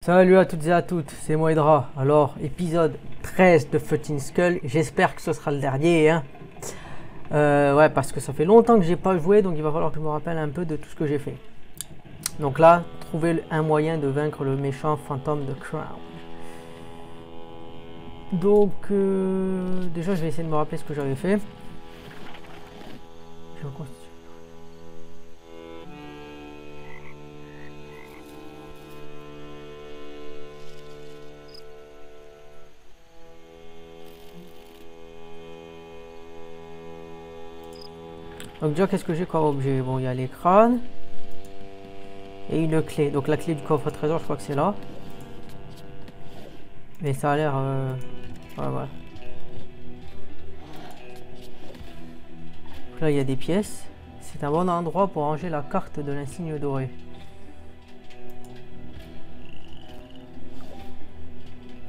Salut à toutes et à toutes, c'est moi Hydra. Alors, épisode 13 de Fucking Skull, j'espère que ce sera le dernier. Hein. Ouais, parce que ça fait longtemps que j'ai pas joué, donc il va falloir que je me rappelle un peu de tout ce que j'ai fait. Donc là, trouver un moyen de vaincre le méchant fantôme de Crown. Donc, déjà, je vais essayer de me rappeler ce que j'avais fait. Je reconstitue. Donc déjà, qu'est-ce que j'ai comme objet? Bon, il y a les crânes. Et une clé. Donc la clé du coffre trésor, je crois que c'est là. Mais ça a l'air... Ouais, ouais. Donc là, il y a des pièces. C'est un bon endroit pour ranger la carte de l'insigne doré.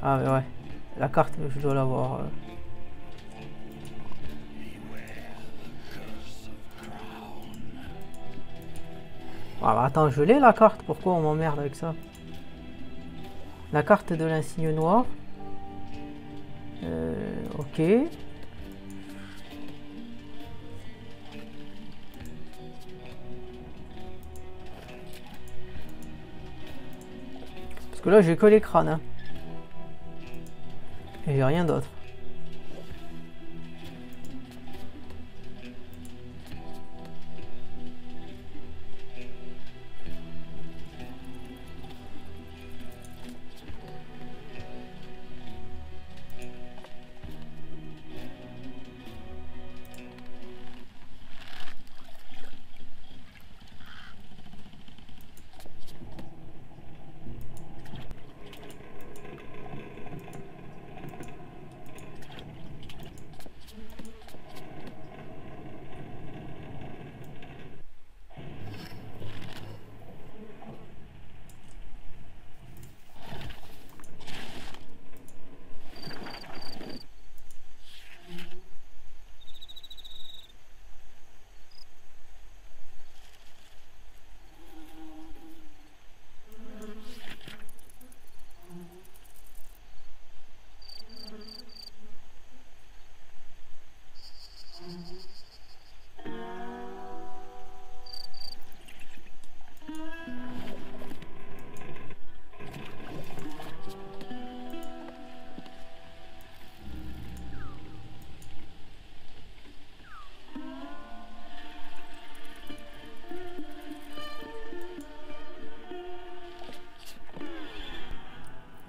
Ah mais ouais. La carte, je dois l'avoir. Ah, bah, attends, je l'ai la carte. Pourquoi on m'emmerde avec ça? La carte de l'insigne noir. Ok. Parce que là, j'ai que les crânes. Hein. Et j'ai rien d'autre.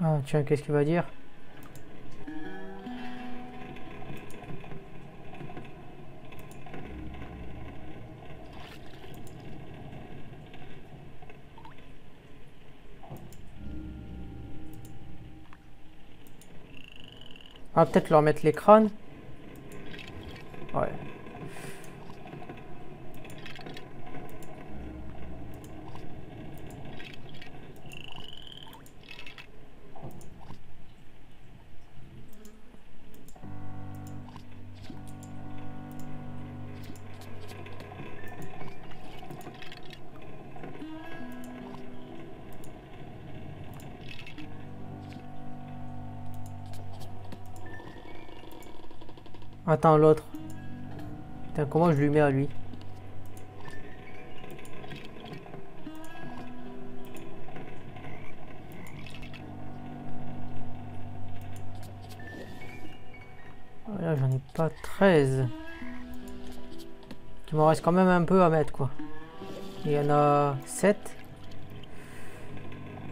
Ah tiens, qu'est-ce qu'il va dire? Ah, peut-être leur mettre les crânes. Ouais. Attends, l'autre. Putain, comment je lui mets à lui? Ah, là, j'en ai pas 13. Il m'en reste quand même un peu à mettre, quoi. Il y en a 7.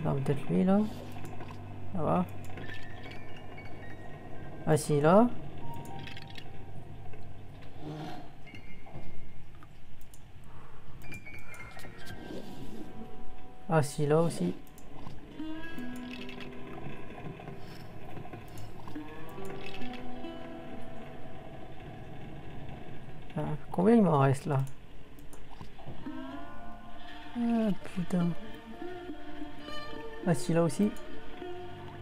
Non, peut-être lui, là. Ça va. Ah, si, là. Ah, si, là aussi. Ah, combien il m'en reste, là? Ah, putain. Ah, si, là aussi.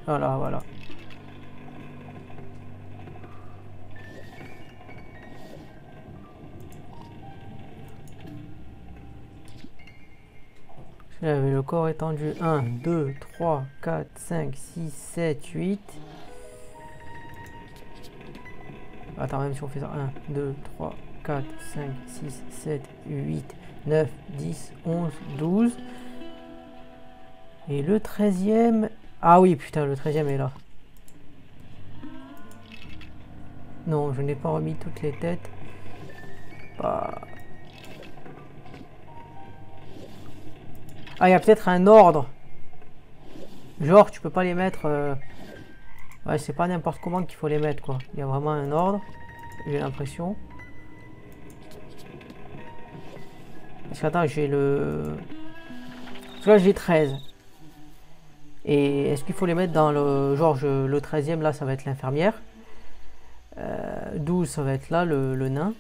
Voilà, voilà. J'avais le corps étendu. 1, 2, 3, 4, 5, 6, 7, 8. Attends, même si on fait ça. 1, 2, 3, 4, 5, 6, 7, 8, 9, 10, 11, 12. Et le 13e... Ah oui, putain, le 13e est là. Non, je n'ai pas remis toutes les têtes. Bah... Ah, il y a peut-être un ordre. Genre, tu peux pas les mettre... Ouais, c'est pas n'importe comment qu'il faut les mettre, quoi. Il y a vraiment un ordre. J'ai l'impression. Parce que, attends, j'ai le... Parce que là, j'ai 13. Et est-ce qu'il faut les mettre dans le... Genre, le 13e, là, ça va être l'infirmière. 12, ça va être là, le nain.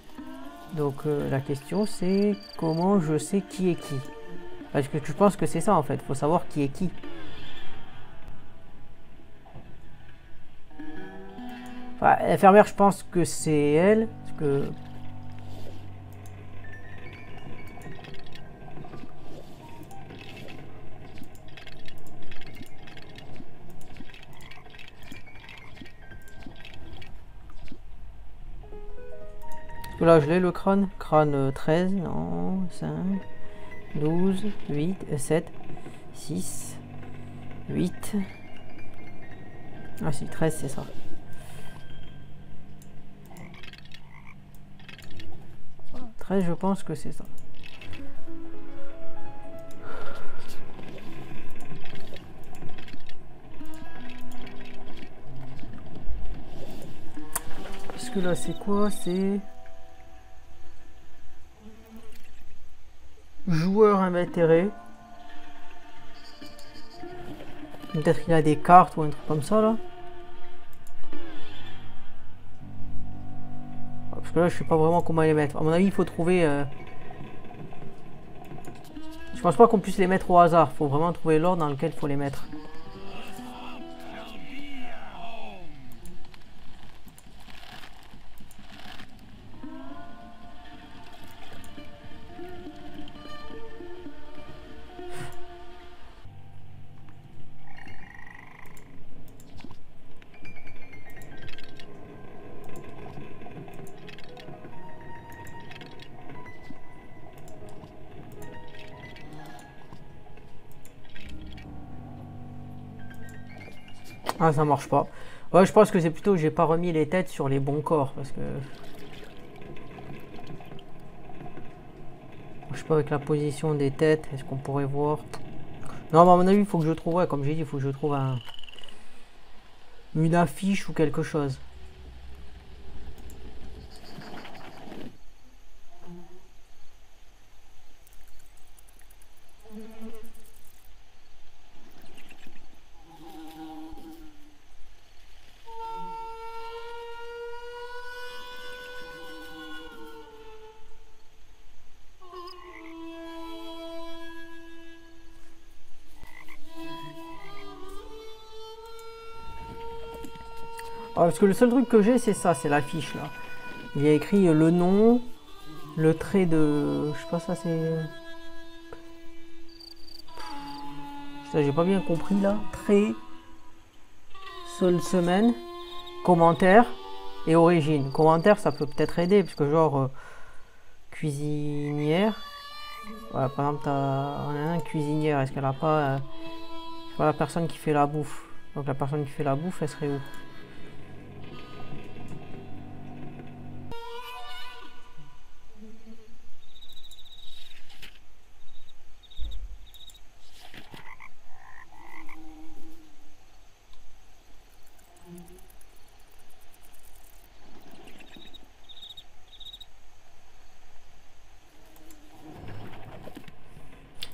Donc, la question, c'est comment je sais qui est qui. Parce que je pense que c'est ça, en fait. Il faut savoir qui est qui. Enfin, l'infirmière, je pense que c'est elle. Parce que... Là, je l'ai le crâne. Crâne 13, non, 5, 12, 8, 7, 6, 8. Ah si, 13, c'est ça. Je pense que c'est ça. Parce que là, c'est quoi? C'est... Joueur invétéré. Peut-être qu'il a des cartes ou un truc comme ça, là. Parce que là, je sais pas vraiment comment les mettre. À mon avis, il faut trouver... Je pense pas qu'on puisse les mettre au hasard. Il faut vraiment trouver l'ordre dans lequel il faut les mettre. Ah, ça marche pas. Ouais, je pense que c'est plutôt que j'ai pas remis les têtes sur les bons corps. Parce que... Je sais pas, avec la position des têtes, est-ce qu'on pourrait voir? Non, mais à mon avis, il faut que je trouve... Ouais, comme j'ai dit, il faut que je trouve une affiche ou quelque chose. Ah, parce que le seul truc que j'ai, c'est ça, c'est l'affiche là. Il y a écrit le nom, le trait de... Je sais pas, ça c'est... Ça, j'ai pas bien compris là. Trait, seule semaine, commentaire et origine. Commentaire, ça peut peut-être aider, parce que genre... cuisinière. Ouais, par exemple, on a un cuisinière, est-ce qu'elle a pas... c'est pas la personne qui fait la bouffe. Donc la personne qui fait la bouffe, elle serait où?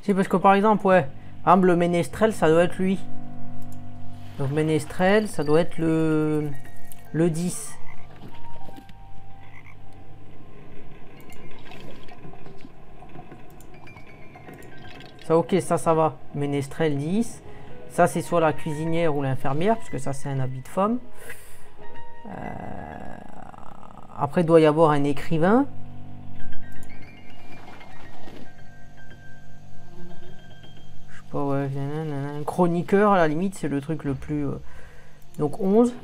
Si, parce que par exemple, ouais, par exemple, le ménestrel, ça doit être lui. Donc ménestrel, ça doit être le 10. Ça, ok, ça va. Ménestrel 10. Ça, c'est soit la cuisinière ou l'infirmière, parce que ça, c'est un habit de femme. Après, il doit y avoir un écrivain. pas, ouais, nanana. Chroniqueur, à la limite, c'est le truc le plus... Donc 11.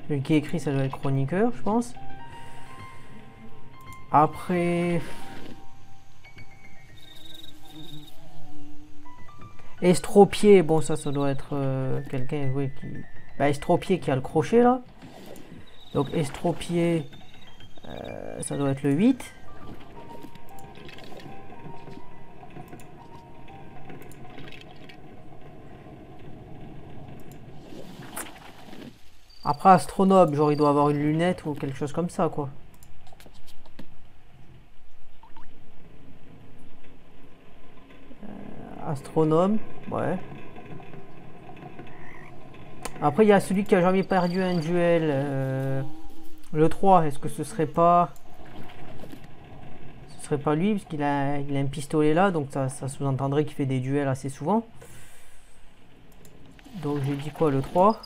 Celui qui écrit, ça doit être chroniqueur, je pense. Après... Estropié, bon ça doit être quelqu'un oui, qui... Bah, estropié qui a le crochet là. Donc estropié, ça doit être le 8. Après astronome, genre il doit avoir une lunette ou quelque chose comme ça quoi. Astronome, ouais. Après il y a celui qui a jamais perdu un duel, le 3, est-ce que ce serait pas... Ce serait pas lui, parce qu'il a, il a un pistolet là, donc ça sous-entendrait qu'il fait des duels assez souvent. Donc j'ai dit quoi, le 3?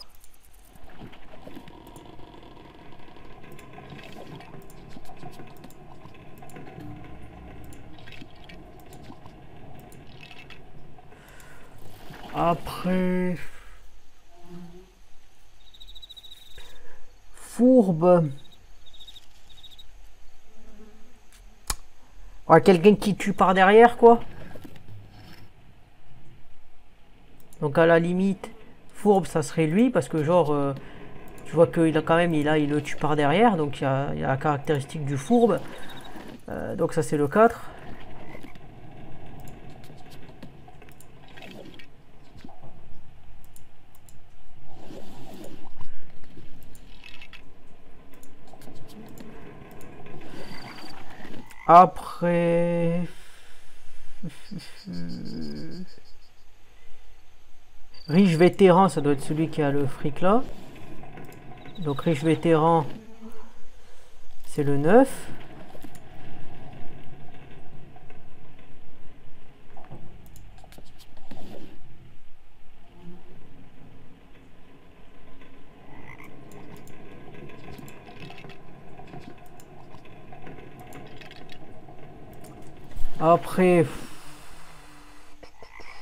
Après... Fourbe. Ouais, quelqu'un qui tue par derrière, quoi. Donc à la limite, Fourbe, ça serait lui, parce que genre, tu vois qu'il a quand même, il le tue par derrière, donc il y a la caractéristique du Fourbe. Donc ça c'est le 4. Après... Riche vétéran, ça doit être celui qui a le fric là. Donc riche vétéran, c'est le 9. Après...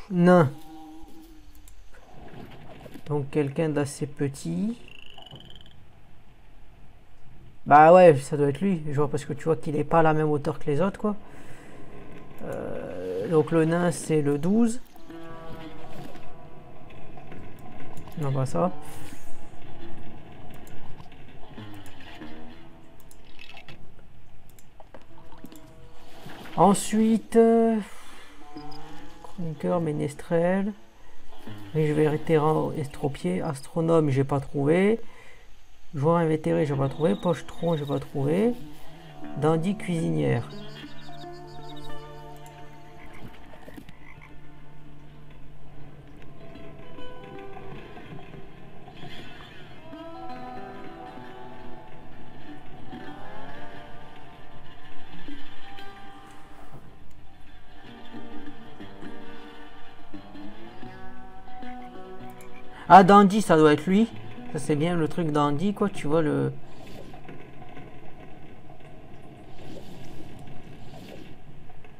Nain. Donc quelqu'un d'assez petit. Bah ouais, ça doit être lui, genre parce que tu vois qu'il est pas à la même hauteur que les autres quoi. Donc le nain c'est le 12. Non pas ça. Ensuite, chroniqueur, ménestrel, riche vétéran, estropié, astronome, j'ai pas trouvé. Joueur invétéré, j'ai pas trouvé. Pochetron, j'ai pas trouvé. Dandy, cuisinière. Ah, Dandy, ça doit être lui. Ça, c'est bien le truc Dandy, quoi. Tu vois le...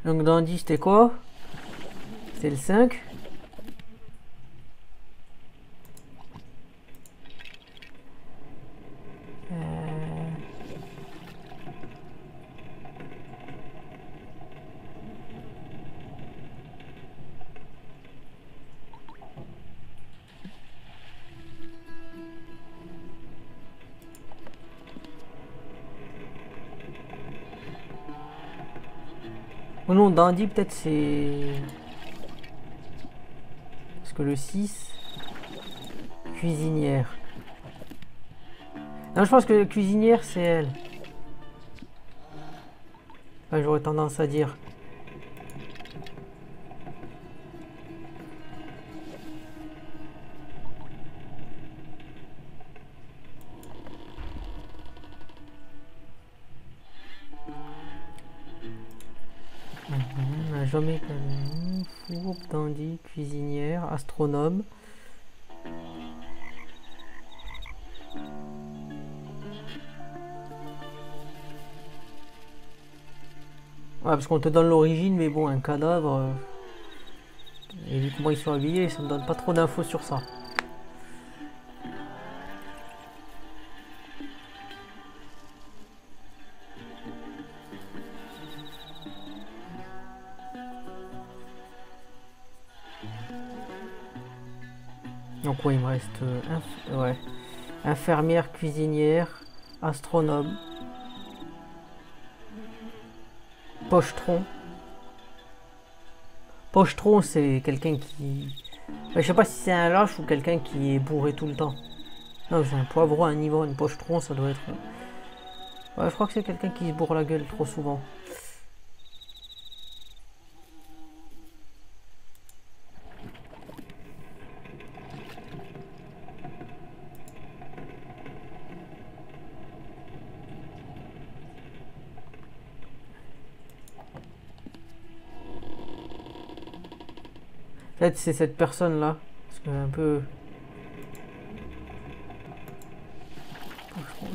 Donc, Dandy, c'était quoi? C'est le 5. Oh non, Dandy, peut-être c'est... Parce que le 6... Cuisinière. Non, je pense que cuisinière, c'est elle. Enfin, j'aurais tendance à dire. Jamais fourbe, dandy, cuisinière, astronome. Ouais, parce qu'on te donne l'origine, mais bon, un cadavre... et vu comment ils sont habillés, ça me donne pas trop d'infos sur ça. Donc ouais, il me reste ouais. Infirmière, cuisinière, astronome, pochetron. Pochetron, c'est quelqu'un qui... je sais pas si c'est un lâche ou quelqu'un qui est bourré tout le temps. Non, c'est un poivron, un ivrogne, pochetron, ça doit être... ouais, je crois que c'est quelqu'un qui se bourre la gueule trop souvent. Peut-être c'est cette personne-là. Parce que un peu...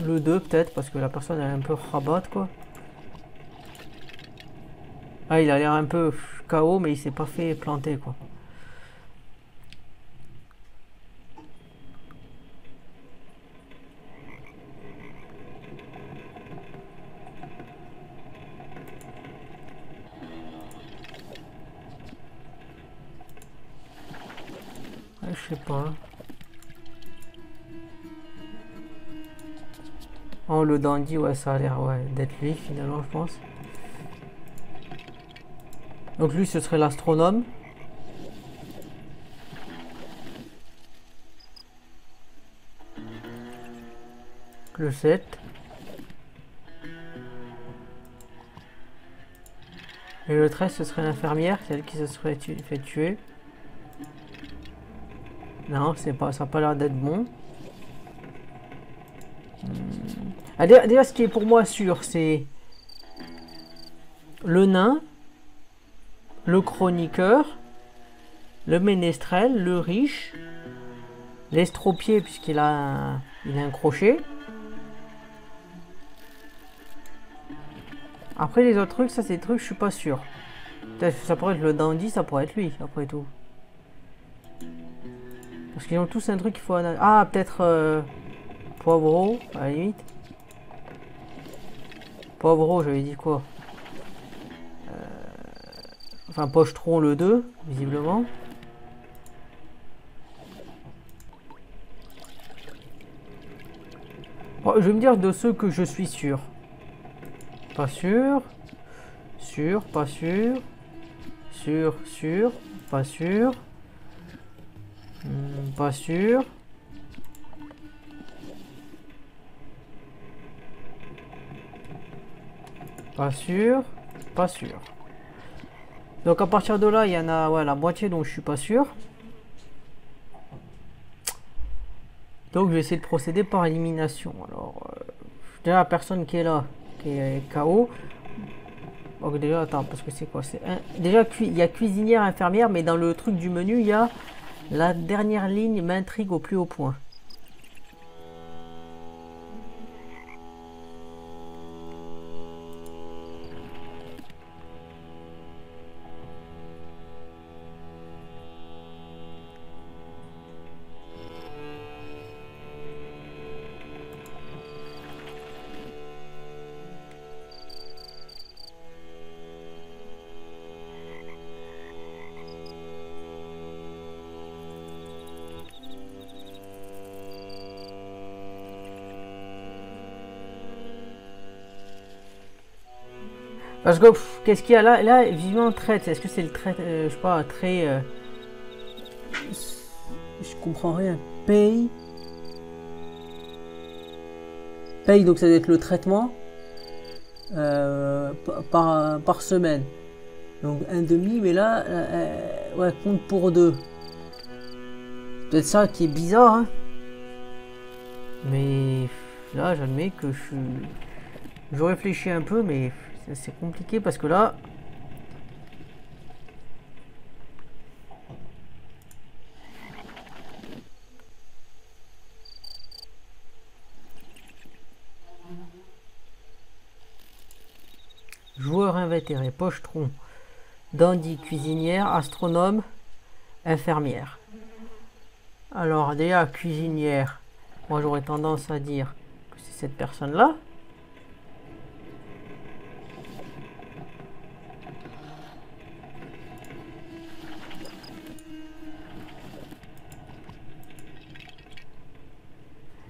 le 2 peut-être, parce que la personne elle est un peu rabat quoi. Ah, il a l'air un peu KO, mais il s'est pas fait planter quoi. Ouais, je sais pas. Oh, le dandy, ouais, ça a l'air ouais, d'être lui finalement, je pense. Donc lui, ce serait l'astronome. Le 7. Et le 13, ce serait l'infirmière, celle qui se serait fait tuer. Non, c'est pas, ça n'a pas l'air d'être bon. Ah, déjà, ce qui est pour moi sûr, c'est le nain, le chroniqueur, le ménestrel, le riche, l'estropié puisqu'il a il a un crochet. Après les autres trucs, ça c'est des trucs, je suis pas sûr. Peut-être ça pourrait être le dandy, ça pourrait être lui, après tout. Parce qu'ils ont tous un truc qu'il faut analyser. Ah, peut-être Poivreau, à la limite. Poivreau, j'avais dit quoi? Enfin, Pochetron le 2, visiblement. Bon, je vais me dire de ceux que je suis sûr. Pas sûr. Sûr, pas sûr. Sûr, sûr. Pas sûr. Pas sûr. Pas sûr. Pas sûr. Donc à partir de là, il y en a ouais, la moitié dont je suis pas sûr. Donc je vais essayer de procéder par élimination. Alors, déjà la personne qui est là, qui est KO. Donc déjà, attends, parce que c'est quoi? Déjà, il y a cuisinière, infirmière, mais dans le truc du menu, il y a la dernière ligne m'intrigue au plus haut point. Parce que, qu'est-ce qu'il y a là? Là, vivement traite. Est-ce que c'est le trait, je sais pas, un trait... je comprends rien. Paye. Paye, donc ça doit être le traitement par semaine. Donc un demi, mais là, ouais, compte pour deux. Peut-être ça qui est bizarre, hein. Mais là, j'admets que je réfléchis un peu, mais c'est compliqué parce que là... joueur invétéré, pochetron, dandy, cuisinière, astronome, infirmière. Alors déjà, cuisinière, moi j'aurais tendance à dire que c'est cette personne-là.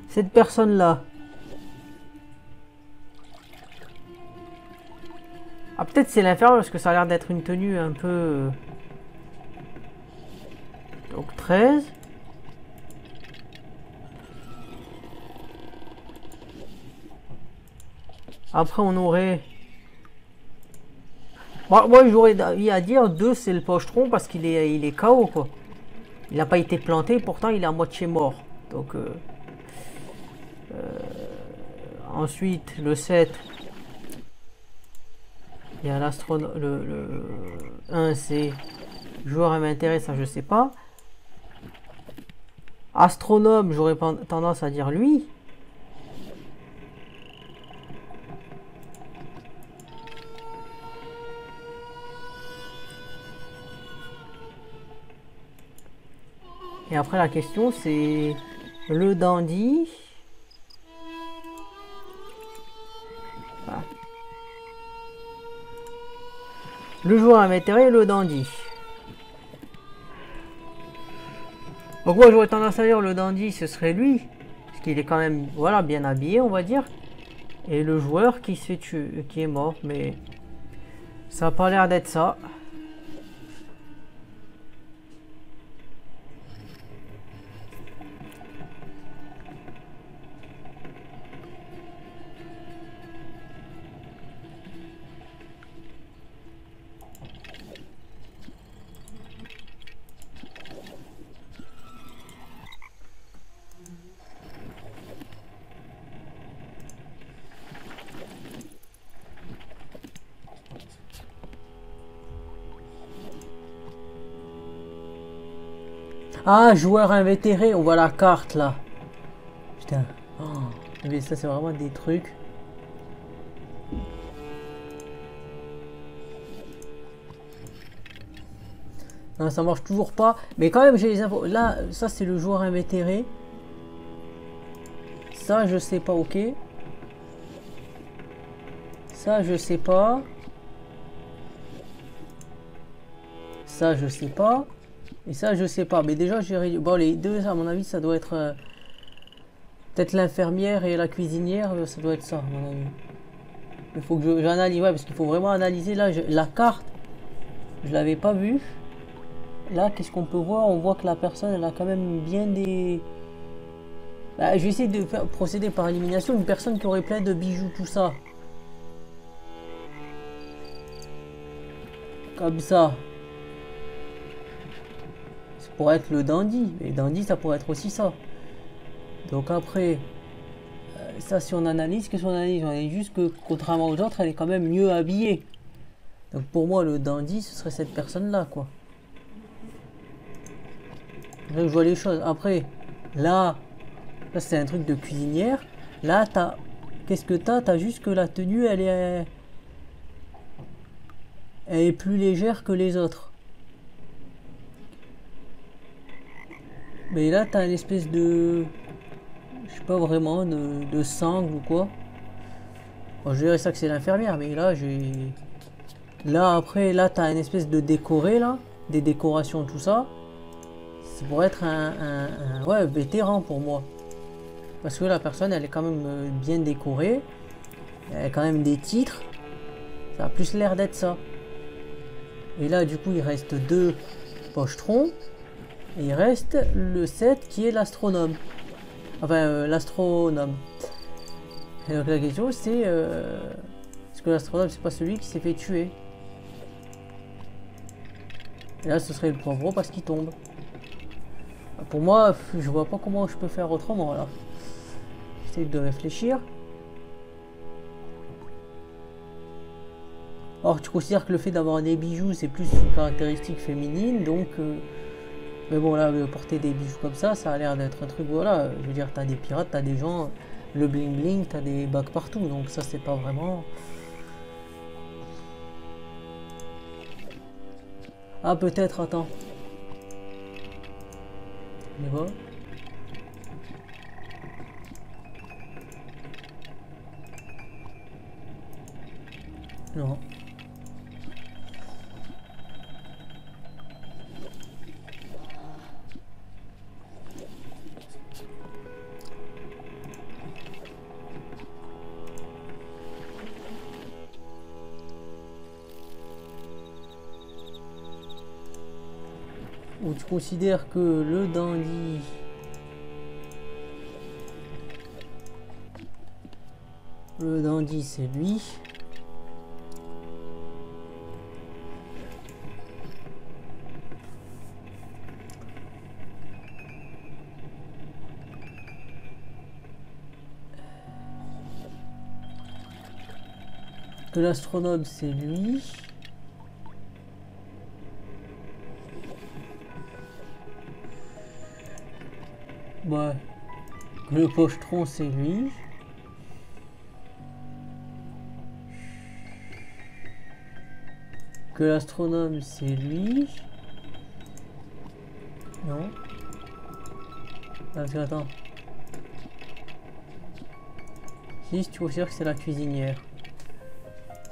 Cette personne-là. Ah, peut-être c'est l'inférieur parce que ça a l'air d'être une tenue un peu... Donc 13. Après on aurait... Moi j'aurais envie à dire 2 c'est le pochetron parce qu'il est KO quoi. Il n'a pas été planté, pourtant il est à moitié mort. Donc... ensuite, le 7, il y a l'astronome, le 1, c'est joueur à m'intérêt, ça je sais pas. Astronome, j'aurais tendance à dire lui. Et après la question c'est le dandy. Le joueur invétéré et le dandy. Donc moi j'aurais tendance à dire le dandy ce serait lui. Parce qu'il est quand même voilà, bien habillé on va dire. Et le joueur qui se fait tuer, qui est mort. Mais ça n'a pas l'air d'être ça. Ah, joueur invétéré, on voit la carte là. Putain. Oh, mais ça c'est vraiment des trucs. Non, ça marche toujours pas. Mais quand même j'ai les infos. Là, ça c'est le joueur invétéré. Ça je sais pas, ok. Ça je sais pas. Ça je sais pas. Et ça, je sais pas. Mais déjà, j'ai... Bon, les deux, à mon avis, ça doit être... peut-être l'infirmière et la cuisinière. Ça doit être ça, à mon avis. Il faut que j'analyse. Ouais, parce qu'il faut vraiment analyser. Là, la carte, je l'avais pas vue. Là, qu'est-ce qu'on peut voir? On voit que la personne, elle a quand même bien des... Bah, je vais essayer de procéder par élimination. Une personne qui aurait plein de bijoux, tout ça. Comme ça. Pour être le dandy, et dandy ça pourrait être aussi ça. Donc après ça, si on analyse, qu'est-ce qu'on analyse? On analyse juste que contrairement aux autres elle est quand même mieux habillée. Donc pour moi le dandy ce serait cette personne là quoi. Là je vois les choses. Après là c'est un truc de cuisinière. Là t'as, qu'est-ce que t'as juste que la tenue elle est plus légère que les autres. Mais là, t'as une espèce de... je sais pas vraiment, de sangle ou quoi. Bon, je dirais ça que c'est l'infirmière, mais là, j'ai... Là, après, là, t'as une espèce de décoré, là. Des décorations, tout ça. Ça pourrait être ouais, vétéran pour moi. Parce que la personne, elle est quand même bien décorée. Elle a quand même des titres. Ça a plus l'air d'être ça. Et là, du coup, il reste 2 pochetrons. Et il reste le 7 qui est l'astronome. Enfin, l'astronome. Et donc la question c'est... est-ce que l'astronome c'est pas celui qui s'est fait tuer? Et là ce serait le poivreau parce qu'il tombe. Pour moi, je vois pas comment je peux faire autrement là. J'essaie de réfléchir. Or tu considères que le fait d'avoir des bijoux c'est plus une caractéristique féminine, donc... mais bon là, porter des bijoux comme ça a l'air d'être un truc, voilà, je veux dire, t'as des pirates, t'as des gens, le bling bling, t'as des bagues partout, donc ça c'est pas vraiment... Ah, peut-être, attends. On y va. Non. Ou tu considères que le dandy c'est lui. Que l'astronome c'est lui. Ouais. Que le pochetron c'est lui. Que l'astronome c'est lui. Non. Ah, parce que attends. Si tu considères que c'est la cuisinière.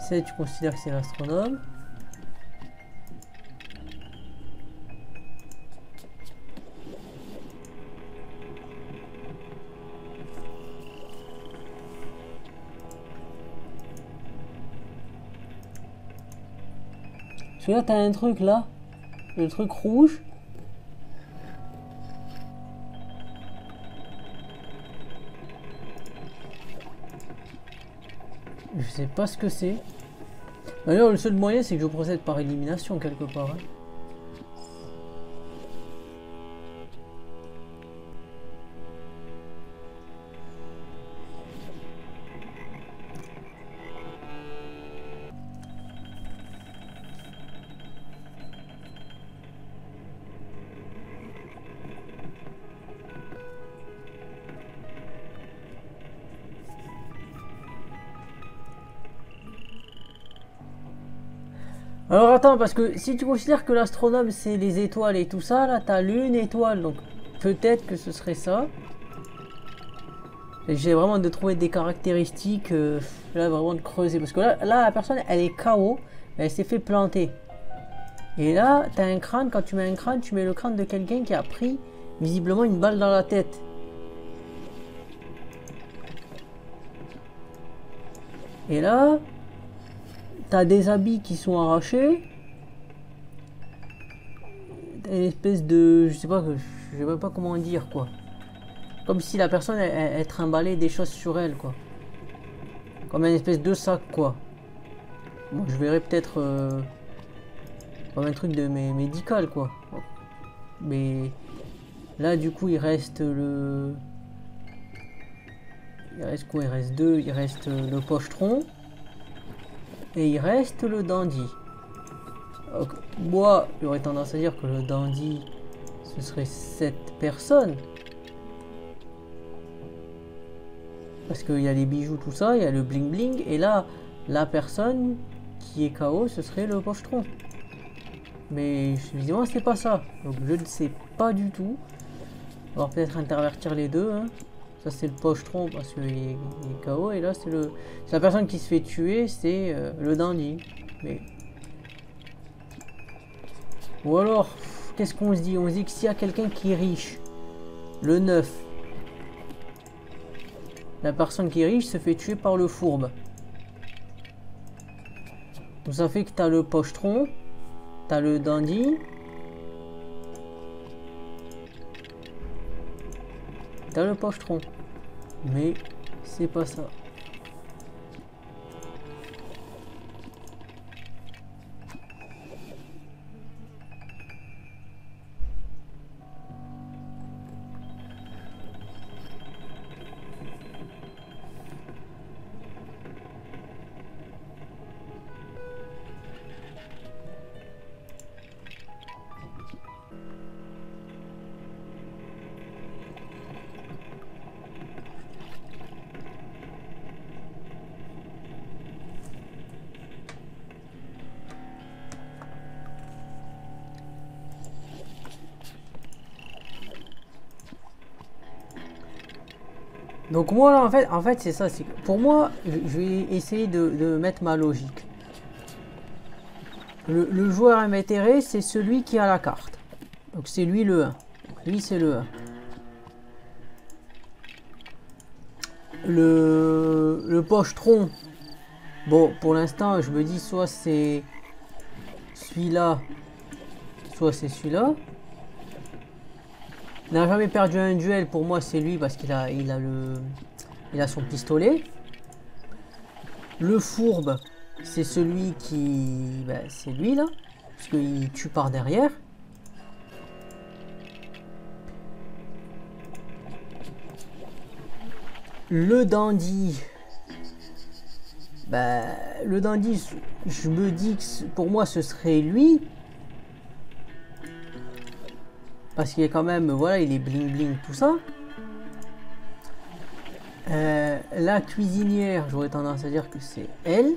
7 tu considères que c'est l'astronome. Parce que là, t'as un truc là, le truc rouge. Je sais pas ce que c'est. D'ailleurs, le seul moyen, c'est que je procède par élimination quelque part. Hein. Alors attends, parce que si tu considères que l'astronome c'est les étoiles et tout ça, là t'as l'une étoile, donc peut-être que ce serait ça. J'ai vraiment de trouver des caractéristiques, là vraiment de creuser, parce que là la personne elle est KO, elle s'est fait planter. Et là t'as un crâne, quand tu mets un crâne, tu mets le crâne de quelqu'un qui a pris visiblement une balle dans la tête. Et là... T'as des habits qui sont arrachés. T'as une espèce de... Je sais pas, je sais même pas comment dire quoi. Comme si la personne elle trimballait des choses sur elle quoi. Comme une espèce de sac quoi. Bon, je verrais peut-être comme un truc de médical quoi. Mais là du coup il reste le... Il reste quoi? Il reste deux. Il reste le pochetron. Et il reste le dandy. Donc, moi, j'aurais tendance à dire que le dandy, ce serait cette personne. Parce qu'il y a les bijoux, tout ça, il y a le bling bling. Et là, la personne qui est KO, ce serait le pochetron. Mais évidemment, c'est pas ça. Donc je ne sais pas du tout. On va peut-être intervertir les deux. Hein. Ça c'est le pochetron parce qu'il est KO et là c'est la personne qui se fait tuer, c'est le dandy. Mais... Ou alors, qu'est-ce qu'on se dit? On se dit que s'il y a quelqu'un qui est riche, le 9, la personne qui est riche se fait tuer par le fourbe. Donc ça fait que t'as le pochetron, t'as le dandy, t'as le pochetron. Mais c'est pas ça. Donc moi là en fait c'est ça, c'est que pour moi je vais essayer de mettre ma logique. Le joueur invétéré c'est celui qui a la carte. Donc c'est lui le 1. Donc, lui c'est le 1. Le pochetron. Bon pour l'instant je me dis soit c'est celui-là, soit c'est celui-là. N'a jamais perdu un duel, pour moi c'est lui parce qu'il a son pistolet. Le fourbe, c'est celui qui... Ben, c'est lui là, parce qu'il tue par derrière. Le dandy, ben, le dandy, je me dis que pour moi ce serait lui. Parce qu'il est quand même, voilà, il est bling bling, tout ça. La cuisinière, j'aurais tendance à dire que c'est elle.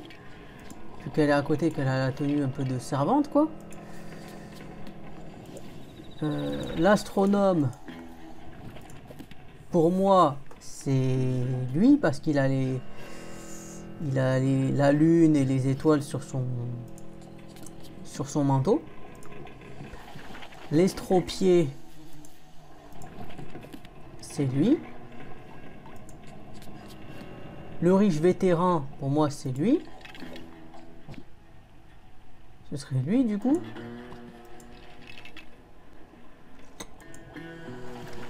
Vu qu'elle est à côté, qu'elle a la tenue un peu de servante, quoi. L'astronome, pour moi, c'est lui, parce qu'il a la lune et les étoiles sur son manteau. L'estropié, c'est lui. Le riche vétéran, pour moi, c'est lui. Ce serait lui, du coup.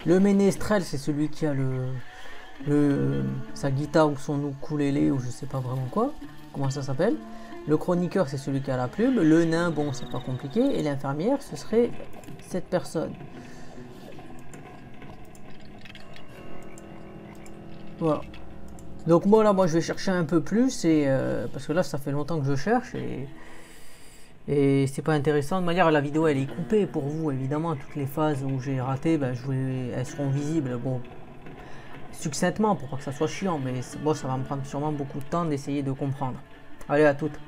Le ménestrel, c'est celui qui a sa guitare ou son ukulélé ou je sais pas vraiment quoi. Comment ça s'appelle. Le chroniqueur, c'est celui qui a la plume. Le nain, bon, c'est pas compliqué. Et l'infirmière, ce serait cette personne. Voilà. Donc moi, là, je vais chercher un peu plus. Parce que là, ça fait longtemps que je cherche. Et c'est pas intéressant. De manière, la vidéo, elle est coupée pour vous. Évidemment, toutes les phases où j'ai raté, ben, elles seront visibles. Bon, succinctement, pour pas que ça soit chiant. Mais bon, ça va me prendre sûrement beaucoup de temps d'essayer de comprendre. Allez, à toutes.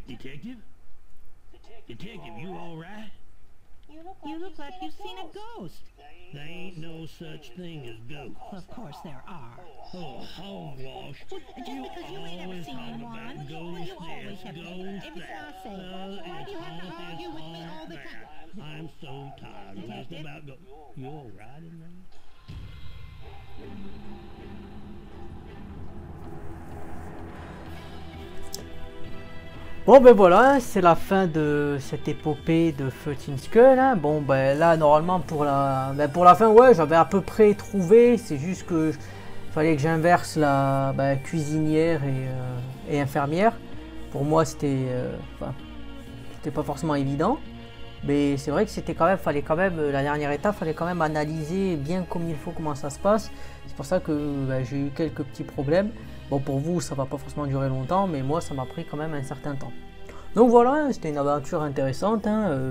Detective? Detective, you all right? You look like you've seen a ghost. There ain't no such thing as ghosts. Of course there are. Oh, hogwash. Just because you ain't never seen one, well, you always have to say everything I say. Why do you have to argue with me all the time? I'm so tired of listening about ghosts. You all right in there? Bon ben voilà, c'est la fin de cette épopée de 13 Skull. Hein. Bon ben là normalement pour la fin ouais j'avais à peu près trouvé, c'est juste que fallait que j'inverse la cuisinière et infirmière. Pour moi c'était pas forcément évident. Mais c'est vrai que c'était quand même, fallait quand même, la dernière étape, fallait quand même analyser bien comme il faut comment ça se passe. C'est pour ça que j'ai eu quelques petits problèmes. Bon, pour vous, ça va pas forcément durer longtemps, mais moi, ça m'a pris quand même un certain temps. Donc voilà, c'était une aventure intéressante.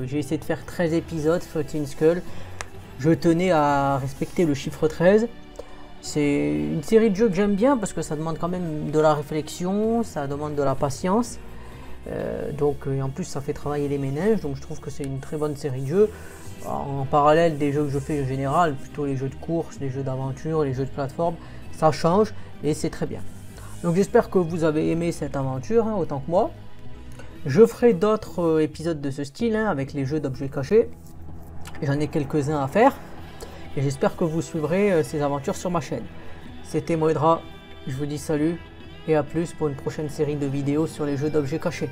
J'ai essayé de faire 13 épisodes, 13 Skulls. Je tenais à respecter le chiffre 13. C'est une série de jeux que j'aime bien parce que ça demande quand même de la réflexion, ça demande de la patience. Et en plus ça fait travailler les méninges, donc je trouve que c'est une très bonne série de jeux. En parallèle des jeux que je fais en général, plutôt les jeux de course, les jeux d'aventure, les jeux de plateforme, ça change et c'est très bien. Donc j'espère que vous avez aimé cette aventure autant que moi. Je ferai d'autres épisodes de ce style avec les jeux d'objets cachés. J'en ai quelques-uns à faire et j'espère que vous suivrez ces aventures sur ma chaîne. C'était Moedra, je vous dis salut et à plus pour une prochaine série de vidéos sur les jeux d'objets cachés.